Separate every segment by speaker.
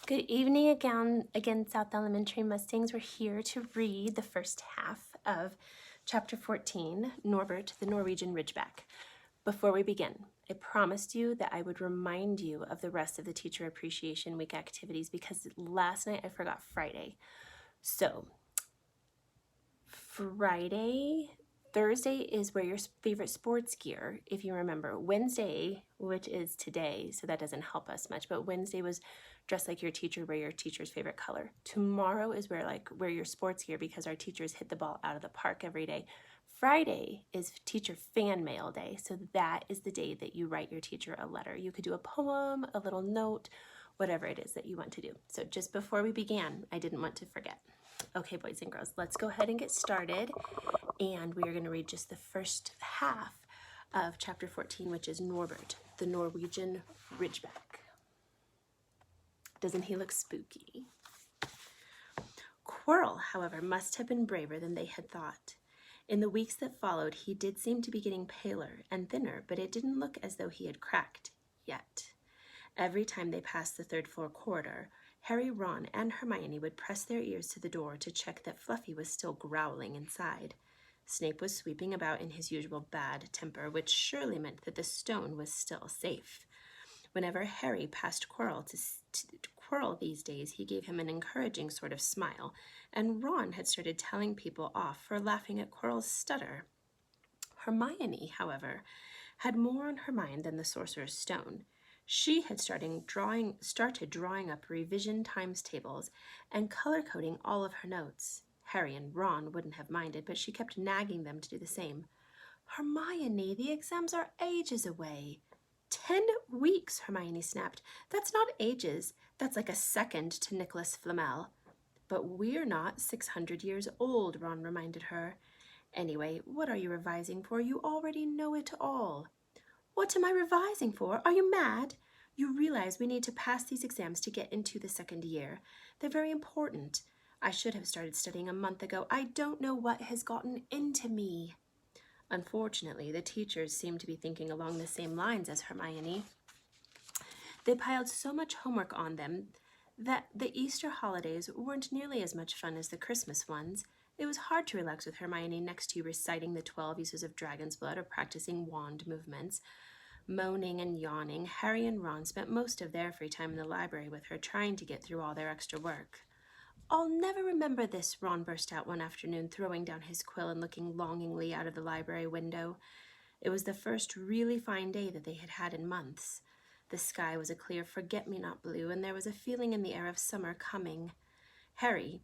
Speaker 1: Good evening again, South Elementary Mustangs. We're here to read the first half of Chapter 14, Norbert, the Norwegian Ridgeback. Before we begin, I promised you that I would remind you of the rest of the Teacher Appreciation Week activities because last night I forgot Friday. So, Thursday is wear your favorite sports gear, if you remember. Wednesday, which is today, so that doesn't help us much, but Wednesday was dress like your teacher, wear your teacher's favorite color. Tomorrow is wear your sports gear because our teachers hit the ball out of the park every day. Friday is teacher fan mail day, so that is the day that you write your teacher a letter. You could do a poem, a little note, whatever it is that you want to do. So just before we began, I didn't want to forget. Okay, boys and girls, let's go ahead and get started. And we are going to read just the first half of Chapter 14, which is Norbert, the Norwegian Ridgeback. Doesn't he look spooky? Quirrell, however, must have been braver than they had thought. In the weeks that followed, he did seem to be getting paler and thinner, but it didn't look as though he had cracked yet. Every time they passed the third-floor corridor, Harry, Ron, and Hermione would press their ears to the door to check that Fluffy was still growling inside. Snape was sweeping about in his usual bad temper, which surely meant that the stone was still safe. Whenever Harry passed Quirrell Quirrell these days, he gave him an encouraging sort of smile, and Ron had started telling people off for laughing at Quirrell's stutter. Hermione, however, had more on her mind than the Sorcerer's Stone. She had started drawing up revision times tables and color-coding all of her notes. Harry and Ron wouldn't have minded, but she kept nagging them to do the same. Hermione, the exams are ages away. 10 weeks, Hermione snapped. That's not ages. That's like a second to Nicholas Flamel. But we're not 600 years old, Ron reminded her. Anyway, what are you revising for? You already know it all. What am I revising for? Are you mad? You realize we need to pass these exams to get into the second year. They're very important. I should have started studying a month ago. I don't know what has gotten into me. Unfortunately, the teachers seemed to be thinking along the same lines as Hermione. They piled so much homework on them that the Easter holidays weren't nearly as much fun as the Christmas ones. It was hard to relax with Hermione next to reciting the 12 uses of dragon's blood or practicing wand movements. Moaning and yawning, Harry and Ron spent most of their free time in the library with her, trying to get through all their extra work. I'll never remember this, Ron burst out one afternoon, throwing down his quill and looking longingly out of the library window. It was the first really fine day that they had had in months. The sky was a clear forget-me-not blue, and there was a feeling in the air of summer coming. Harry,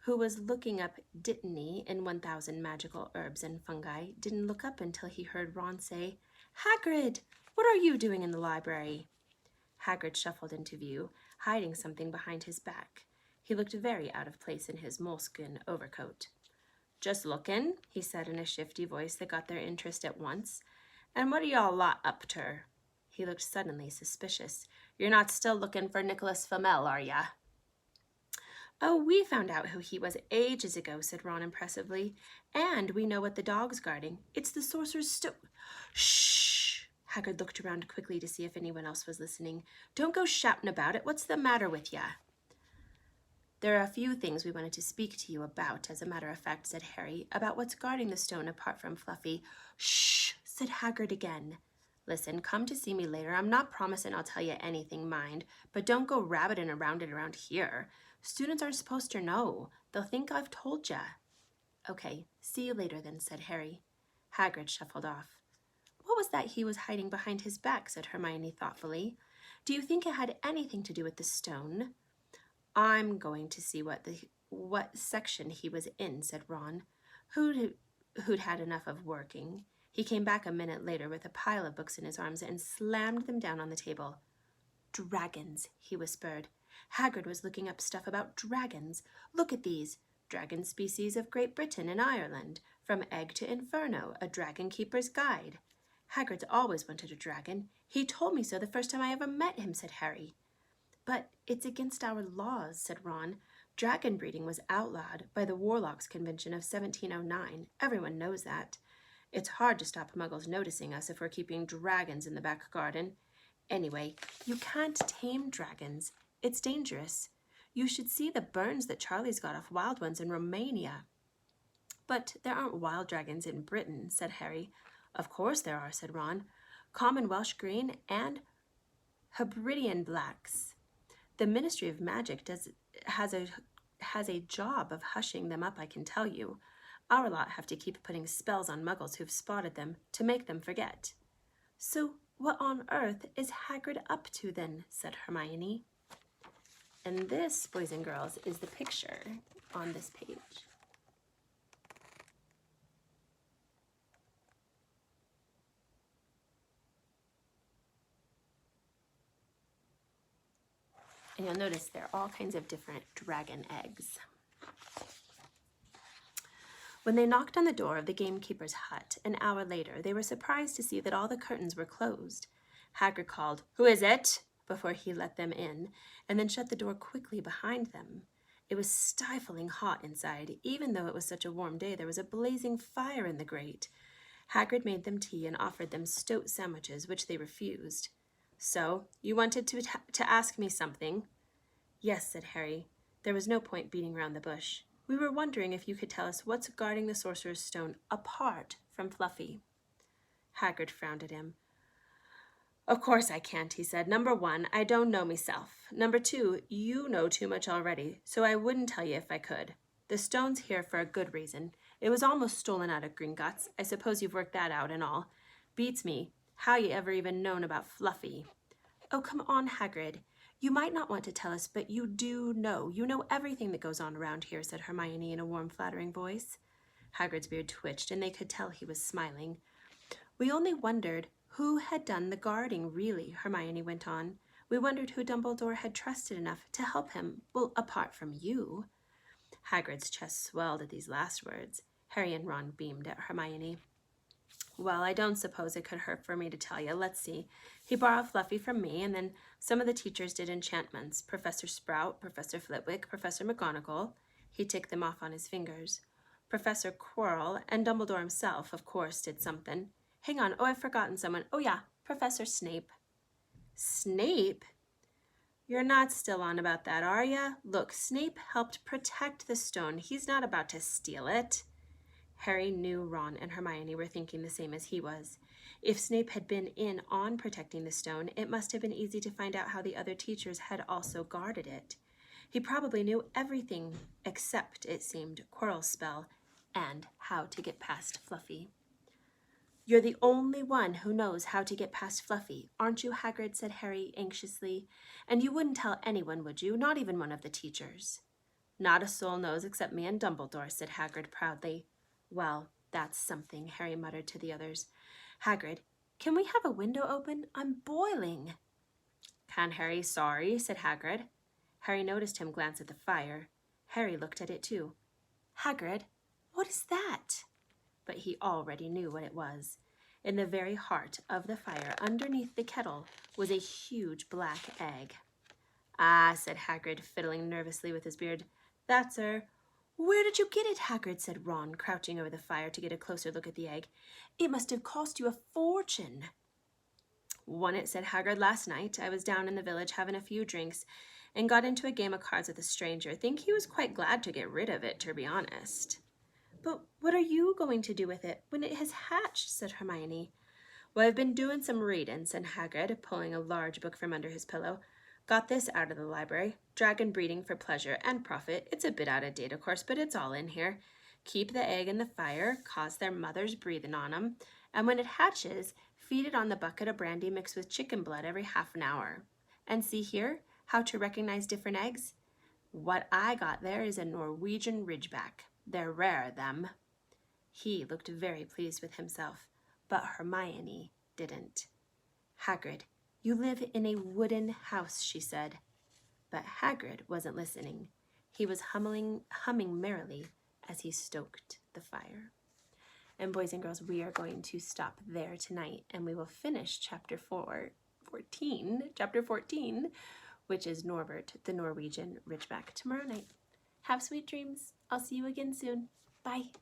Speaker 1: who was looking up Dittany in 1,000 Magical Herbs and Fungi, didn't look up until he heard Ron say, "Hagrid, what are you doing in the library?" Hagrid shuffled into view, hiding something behind his back. He looked very out of place in his moleskin overcoat. "Just lookin'," he said in a shifty voice that got their interest at once. "And what are y'all lot up ter?" He looked suddenly suspicious. "You're not still looking for Nicholas Flamel, are ya?" "Oh, we found out who he was ages ago," said Ron impressively. "And we know what the dog's guarding. It's the Sorcerer's Stone." "Shh!" Hagrid looked around quickly to see if anyone else was listening. "Don't go shouting about it. What's the matter with ya?" "There are a few things we wanted to speak to you about, as a matter of fact," said Harry, "about what's guarding the stone apart from Fluffy." "Shh!" said Hagrid again. "Listen, come to see me later. I'm not promising I'll tell you anything, mind, but don't go rabbiting around it around here. Students aren't supposed to know. They'll think I've told ya." "Okay, see you later then," said Harry. Hagrid shuffled off. "What was that he was hiding behind his back?" said Hermione thoughtfully. "Do you think it had anything to do with the stone?" "I'm going to see what section he was in," said Ron, who'd had enough of working. He came back a minute later with a pile of books in his arms and slammed them down on the table. "Dragons," he whispered. Hagrid was looking up stuff about dragons. "Look at these. Dragon species of Great Britain and Ireland. From Egg to Inferno, a Dragon Keeper's Guide." "Hagrid's always wanted a dragon. He told me so the first time I ever met him," said Harry. "But it's against our laws," said Ron. "Dragon breeding was outlawed by the Warlocks Convention of 1709. Everyone knows that. It's hard to stop Muggles noticing us if we're keeping dragons in the back garden. Anyway, you can't tame dragons. It's dangerous. You should see the burns that Charlie's got off wild ones in Romania." "But there aren't wild dragons in Britain," said Harry. "Of course there are," said Ron. "Common Welsh green and Hebridean blacks. The Ministry of Magic has a job of hushing them up, I can tell you. Our lot have to keep putting spells on muggles who've spotted them to make them forget." "So what on earth is Hagrid up to then?" said Hermione. And this, boys and girls, is the picture on this page. And you'll notice there are all kinds of different dragon eggs. When they knocked on the door of the gamekeeper's hut an hour later, they were surprised to see that all the curtains were closed. Hagrid called, "Who is it?" before he let them in, and then shut the door quickly behind them. It was stifling hot inside. Even though it was such a warm day, there was a blazing fire in the grate. Hagrid made them tea and offered them stoat sandwiches, which they refused. "So, you wanted to ask me something?" "Yes," said Harry. There was no point beating round the bush. "We were wondering if you could tell us what's guarding the Sorcerer's Stone apart from Fluffy." Hagrid frowned at him. "Of course I can't," he said. "Number 1, I don't know myself. Number 2, you know too much already, so I wouldn't tell you if I could. The stone's here for a good reason. It was almost stolen out of Gringotts. I suppose you've worked that out and all. Beats me how you ever even known about Fluffy." "Oh, come on, Hagrid. You might not want to tell us, but you do know. You know everything that goes on around here," said Hermione in a warm, flattering voice. Hagrid's beard twitched, and they could tell he was smiling. "We only wondered who had done the guarding, really," Hermione went on. "We wondered who Dumbledore had trusted enough to help him. Well, apart from you." Hagrid's chest swelled at these last words. Harry and Ron beamed at Hermione. "Well, I don't suppose it could hurt for me to tell you. Let's see. He borrowed Fluffy from me, and then some of the teachers did enchantments. Professor Sprout, Professor Flitwick, Professor McGonagall." He ticked them off on his fingers. "Professor Quirrell and Dumbledore himself, of course, did something. Hang on. Oh, I've forgotten someone. Oh, yeah, Professor Snape." "Snape? You're not still on about that, are ya? Look, Snape helped protect the stone. He's not about to steal it." Harry knew Ron and Hermione were thinking the same as he was. If Snape had been in on protecting the stone, it must have been easy to find out how the other teachers had also guarded it. He probably knew everything except, it seemed, Quirrell's spell and how to get past Fluffy. "You're the only one who knows how to get past Fluffy, aren't you, Hagrid?" said Harry anxiously. "And you wouldn't tell anyone, would you? Not even one of the teachers?" "Not a soul knows except me and Dumbledore," said Hagrid proudly. "Well, that's something," Harry muttered to the others. "Hagrid, can we have a window open? I'm boiling." "Can, Harry. Sorry," said Hagrid. Harry noticed him glance at the fire. Harry looked at it too. "Hagrid, what is that?" But he already knew what it was. In the very heart of the fire, underneath the kettle, was a huge black egg. "Ah," said Hagrid, fiddling nervously with his beard. "That's her." "Where did you get it, Hagrid?" said Ron, crouching over the fire to get a closer look at the egg. "It must have cost you a fortune." "Won it," said Hagrid, "last night. I was down in the village having a few drinks and got into a game of cards with a stranger. Think he was quite glad to get rid of it, to be honest." "But what are you going to do with it when it has hatched?" said Hermione. "Well, I've been doing some reading," said Hagrid, pulling a large book from under his pillow. "Got this out of the library. Dragon breeding for pleasure and profit. It's a bit out of date, of course, but it's all in here. Keep the egg in the fire, cause their mothers breathing on 'em, and when it hatches, feed it on the bucket of brandy mixed with chicken blood every half an hour. And see here, how to recognize different eggs. What I got there is a Norwegian Ridgeback. They're rare, them." He looked very pleased with himself, but Hermione didn't. "Hagrid, you live in a wooden house," she said. But Hagrid wasn't listening. He was humming merrily as he stoked the fire. And boys and girls, we are going to stop there tonight, and we will finish chapter 14, which is Norbert, the Norwegian Ridgeback, tomorrow night. Have sweet dreams. I'll see you again soon. Bye.